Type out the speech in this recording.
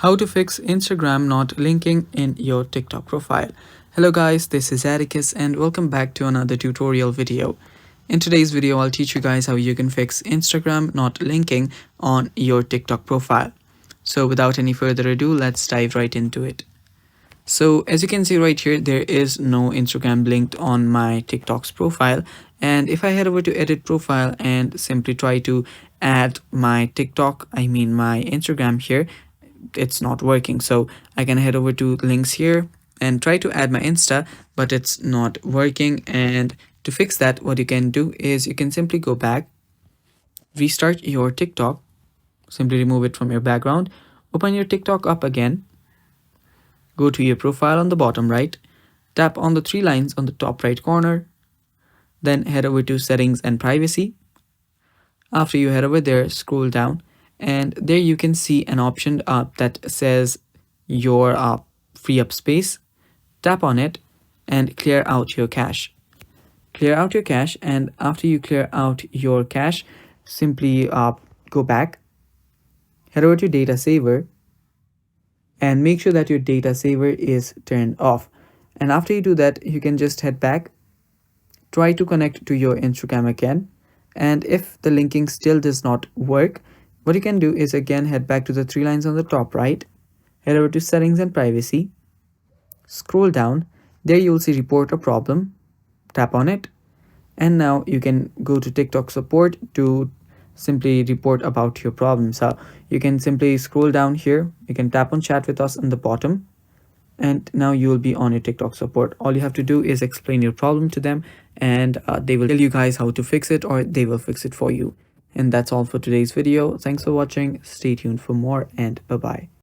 How to fix Instagram not linking in your TikTok profile. Hello guys, this is Atticus and welcome back to another tutorial video. In today's video, I'll teach you guys how you can fix Instagram not linking on your TikTok profile. So without any further ado, let's dive right into it. So as you can see right here, there is no Instagram linked on my TikTok's profile. And if I head over to edit profile and simply try to add my my Instagram here, it's not working. So I can head over to links here and try to add my Insta, but it's not working. And to fix that, what you can do is you can simply go back, restart your TikTok, simply remove it from your background, open your TikTok up again, go to your profile on the bottom right, tap on the three lines on the top right corner, then head over to settings and privacy. After you head over there, scroll down, and there you can see an option that says your free up space. Tap on it and clear out your cache. Clear out your cache, and after you clear out your cache, simply go back, head over to data saver, and make sure that your data saver is turned off. And after you do that, you can just head back, try to connect to your Instagram again, and if the linking still does not work, what you can do is again head back to the three lines on the top right, head over to settings and privacy, scroll down, there you will see report a problem, tap on it, and now you can go to TikTok support to simply report about your problem. So you can simply scroll down here, you can tap on chat with us on the bottom, and now you will be on your TikTok support. All you have to do is explain your problem to them, and they will tell you guys how to fix it, or they will fix it for you. And that's all for today's video. Thanks for watching. Stay tuned for more, and bye bye.